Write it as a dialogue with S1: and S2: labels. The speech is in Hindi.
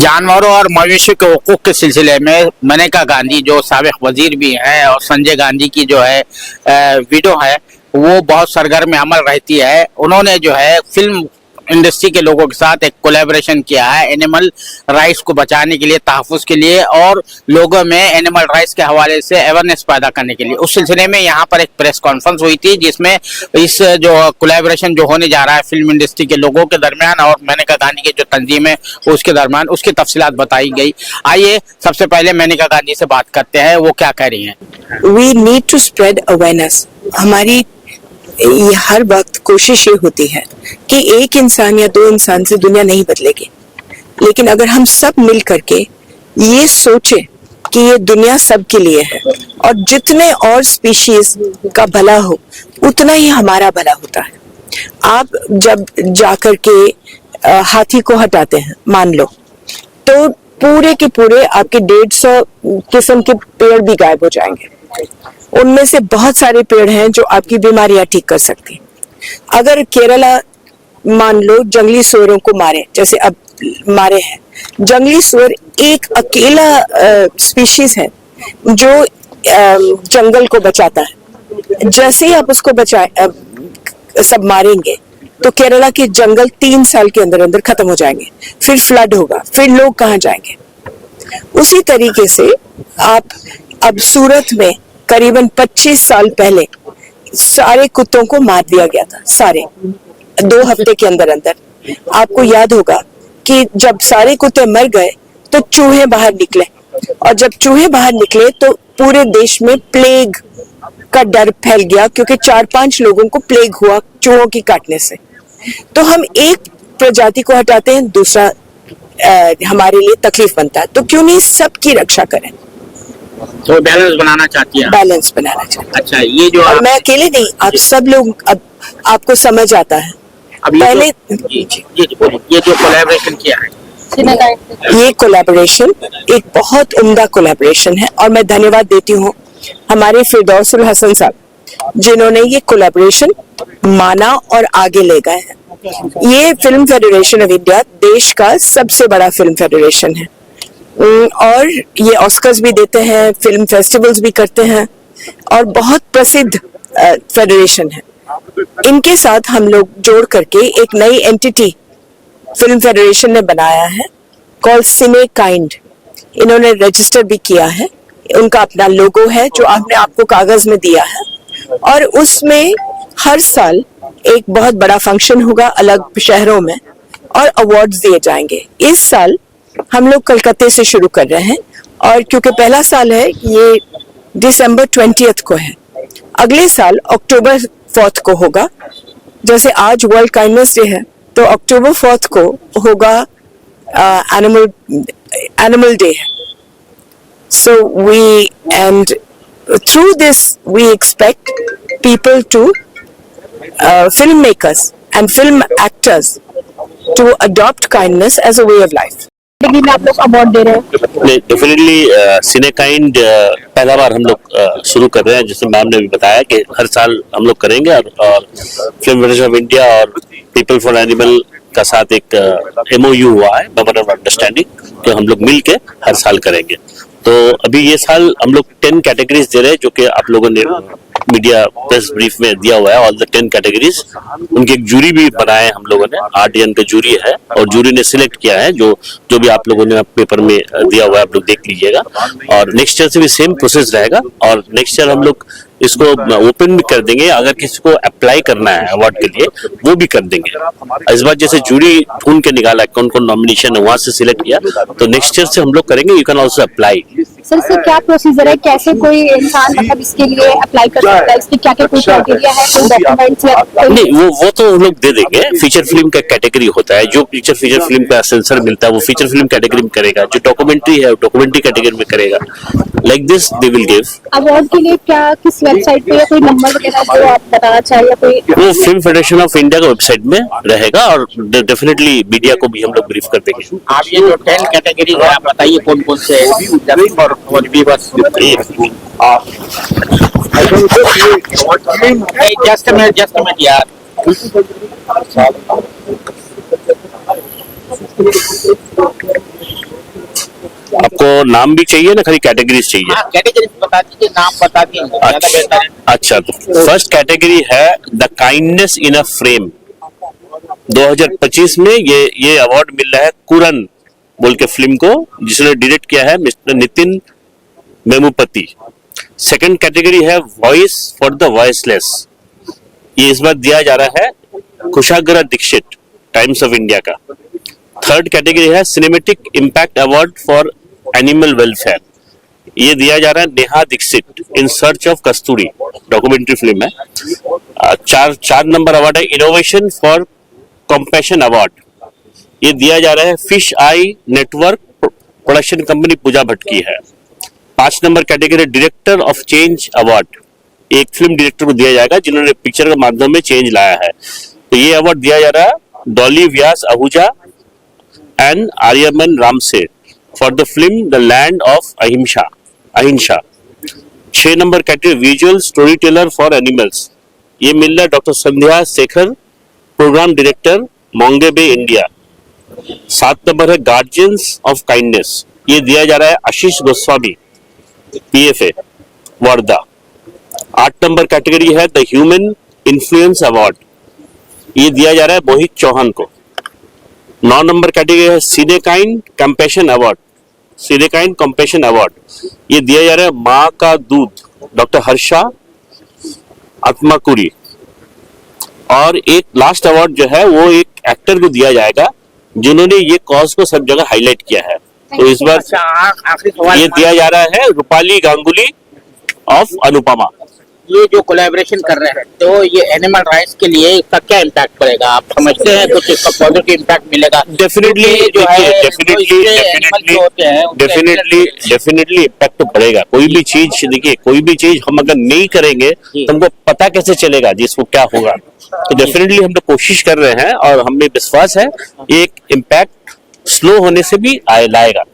S1: जानवरों और मवेशियों के हकूक के सिलसिले में मेनका गांधी जो साबिक वजीर भी हैं और संजय गांधी की जो है विडो है वो बहुत सरगर्म अमल रहती है। उन्होंने जो है फिल्म इंडस्ट्री के लोगों के साथ एक कोलैबोरेशन किया है एनिमल राइट्स को बचाने के लिए, तहफ़्फ़ुज़ के लिए और लोगों में एनिमल राइट्स के हवाले से अवेयरनेस पैदा करने के लिए। उस सिलसिले में यहाँ पर एक प्रेस कॉन्फ्रेंस हुई थी जिसमें इस जो कोलैबोरेशन जो होने जा रहा है फिल्म इंडस्ट्री के लोगों के दरमियान और मेनका गांधी की जो तंजीम है उसके दरमियान, उसकी तफसीलात बताई गई। आइए सबसे पहले मेनका गांधी से बात करते हैं, वो क्या कह रही हैं।
S2: We need to spread awareness. हमारी हर वक्त कोशिश ये होती है कि एक इंसान या दो इंसान से दुनिया नहीं बदलेगी, लेकिन अगर हम सब मिल करके ये सोचें कि ये दुनिया सब के लिए है और जितने और स्पीशीज का भला हो उतना ही हमारा भला होता है। आप जब जाकर के हाथी को हटाते हैं मान लो, तो पूरे के पूरे आपके 150 किस्म के पेड़ भी गायब हो जाएंगे। उनमें से बहुत सारे पेड़ हैं जो आपकी बीमारियां ठीक कर सकती हैं। अगर केरला मान लो जंगली सुअरों को मारे, जैसे अब मारे हैं, जंगली सुअर एक अकेला स्पीशीज है जो जंगल को बचाता है। जैसे ही आप उसको सब मारेंगे तो केरला के जंगल 3 साल के अंदर अंदर खत्म हो जाएंगे, फिर फ्लड होगा, फिर लोग कहाँ जाएंगे। उसी तरीके से आप अब सूरत में करीबन 25 साल पहले सारे कुत्तों को मार दिया गया था, सारे 2 हफ्ते के अंदर अंदर। आपको याद होगा कि जब सारे कुत्ते मर गए तो चूहे बाहर निकले, और जब चूहे बाहर निकले तो पूरे देश में प्लेग का डर फैल गया, क्योंकि 4-5 लोगों को प्लेग हुआ चूहों की काटने से। तो हम एक प्रजाति को हटाते हैं, दूसरा हमारे लिए तकलीफ बनता है, तो क्यों नहीं सबकी रक्षा करें।
S1: तो बैलेंस बनाना चाहती है।
S2: बैलेंस बनाना चाहती है।
S1: अच्छा, ये जो
S2: और मैं अकेले नहीं, आप सब लोग, अब आपको समझ आता है।
S1: अब
S2: पहले
S1: ये जो कोलैबोरेशन किया है,
S2: ये कोलैबोरेशन एक बहुत उम्दा कोलैबोरेशन है और मैं धन्यवाद देती हूँ हमारे फिरदौसुल हसन साहब जिन्होंने ये कोलैबोरेशन माना और आगे ले गए हैं। ये फिल्म फेडरेशन ऑफ इंडिया देश का सबसे बड़ा फिल्म फेडरेशन है और ये ऑस्कर्स भी देते हैं, फिल्म फेस्टिवल्स भी करते हैं और बहुत प्रसिद्ध फेडरेशन है। इनके साथ हम लोग जोड़ करके एक नई एंटिटी फिल्म फेडरेशन ने बनाया है कॉल्ड सिने काइंड। इन्होंने रजिस्टर भी किया है, उनका अपना लोगो है जो आपने आपको कागज में दिया है, और उसमें हर साल एक बहुत बड़ा फंक्शन होगा अलग शहरों में और अवार्ड्स दिए जाएंगे। इस साल हम लोग कलकत्ते से शुरू कर रहे हैं और क्योंकि पहला साल है, ये दिसंबर 20 को है। अगले साल अक्टूबर 4 को होगा। जैसे आज वर्ल्ड काइंडनेस डे है तो अक्टूबर 4 को होगा एनिमल डे है। So we and through this we expect people to film makers and film actors to adopt kindness as a way of life. में आप लोग अवार्ड दे रहे हैं।
S3: डेफिनेटली सिने काइंड पहला बार हम लोग शुरू कर रहे हैं, जैसे मैम ने भी बताया कि हर साल हम लोग करेंगे और फिल्म फेडरेशन ऑफ इंडिया और पीपल फॉर एनिमल का साथ एक MOU हुआ है, मेमोरेंडम ऑफ अंडरस्टैंडिंग, जो हम लोग मिल के हर साल करेंगे। तो अभी ये साल हम लोग 10 कैटेगरीज दे रहे हैं, जो कि आप लोगों ने मीडिया प्रेस ब्रीफ में दिया हुआ है। ऑल द 10 कैटेगरीज, उनकी एक जूरी भी बनाए हम लोगों ने, 8 जन का जूरी है और जूरी ने सिलेक्ट किया है जो भी आप लोगों ने पेपर में दिया हुआ है, आप लोग देख लीजिएगा। और नेक्स्ट ईयर से भी सेम प्रोसेस रहेगा और नेक्स्ट ईयर हम लोग इसको ओपन भी कर देंगे, अगर किसी को अप्लाई करना है अवार्ड के लिए वो भी कर देंगे। इस बार जैसे जूरी ढूंढ के निकाला कौन कौन नॉमिनेशन है, वहां से सिलेक्ट किया, तो नेक्स्ट ईयर से हम लोग करेंगे। You can also apply.
S4: Sir, इससे क्या प्रोसीजर है, कैसे कोई इंसान मतलब इसके लिए अप्लाई कर सकता है, इसकी क्या क्या कोई क्राइटेरिया है, कोई डॉक्यूमेंट्स या
S3: नहीं, वो तो हम लोग दे देंगे। फीचर फिल्म का कैटेगरी होता है, जो फीचर फिल्म का सेंसर मिलता है वो फीचर फिल्म कैटेगरी में करेगा, जो डॉक्यूमेंट्री है वो डॉक्यूमेंट्री कैटेगरी में करेगा। Like this they will give.
S4: Award के लिए क्या किस वेबसाइट पे या कोई नंबर वगैरह जो आप बताना चाहिए कोई?
S3: वो फिल्म फेडरेशन ऑफ इंडिया का वेबसाइट में रहेगा और डेफिनेटली मीडिया को भी हम लोग ब्रीफ कर देंगे।
S1: आप ये जो 10 कैटेगरी है आप बताइए कौन कौन से जस्ट मिनट यार।
S3: आपको नाम भी चाहिए ना, खाली कैटेगरीज चाहिए?
S1: हाँ, कैटेगरी बता दीजिए, नाम बता दीजिए, ज्यादा बेहतर है।
S3: अच्छा, तो फर्स्ट कैटेगरी है the kindness in a frame. 2025 में ये अवार्ड मिल रहा है कुरन बोल के फिल्म को, जिसने डायरेक्ट किया है मिस्टर नितिन मेमुपति। सेकंड कैटेगरी है वॉइस फॉर द वॉइसलेस। ये इस बार दिया जा रहा है कुशाग्र दीक्षित, टाइम्स ऑफ इंडिया का। थर्ड कैटेगरी है cinematic impact award for animal welfare. ये दिया जा रहा है Neha Dixit, in search of Kasturi, documentary film है। चार नंबर अवार्ड है इनोवेशन फॉर कंपैशन अवार्ड। ये दिया जा रहा है fish I network production company Pooja Bhatt की है। 5 number category director of change award, एक फिल्म डायरेक्टर को दिया जाएगा जिन्होंने पिक्चर के माध्यम में चेंज लाया है। तो ये अवार्ड दिया जा रहा है Dolly Vyas Ahuja and Aryaman Ramsay for the film the land of Ahimsa. 6 number category visual story teller for animals. ये मिल रहा है doctor Sandhya Shekhar, program director Mongabay India. 7 number है गार्जियंस ऑफ काइंडनेस। ये दिया जा रहा है Ashish Goswami, PFA Wardha. 8 number category है द ह्यूमन इन्फ्लुएंस अवार्ड। ये दिया जा रहा है मोहित चौहान को। 9 नंबर कैटेगरी है सिनेकाइंड कंपैशन अवार्ड। सिनेकाइंड कंपैशन अवार्ड ये दिया जा रहा है माँ का दूध, डॉक्टर हर्षा आत्माकुरी। और एक लास्ट अवार्ड जो है वो एक एक्टर को दिया जाएगा जिन्होंने ये कॉज को सब जगह हाईलाइट किया है। तो इस बार
S1: आखिरी सवाल
S3: ये दिया जा रहा है रूपाली गांगुली ऑफ अनुपमा।
S1: ये जो कोलैबोरेशन कर रहे हैं, तो ये एनिमल राइट्स के लिए इसका क्या इम्पैक्ट पड़ेगा? आप समझते हैं कुछ इसका पॉजिटिव इम्पैक्ट मिलेगा?
S3: डेफिनेटली इम्पैक्ट तो पड़ेगा। कोई भी चीज देखिए, कोई भी चीज हम अगर नहीं करेंगे तो हमको पता कैसे चलेगा जिसको क्या होगा। तो डेफिनेटली हम लोग कोशिश कर रहे हैं और हमें विश्वास है एक इम्पैक्ट स्लो होने से भी लाएगा।